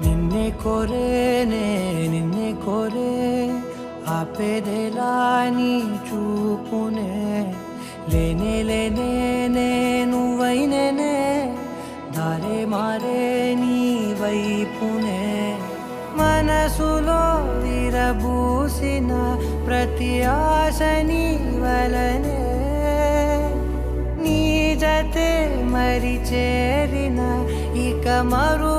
నిన్నే కోరేనే నిన్నే కోరే ఆపేదెలా నీ చూపునే లేనే లేనే నువ్వైనేనే దారే మారే నీ వైపునే మనసులో విరబూసిన ప్రతి ఆశ నీ వలనే నీ జతే మరి చేరిన ఇక మరు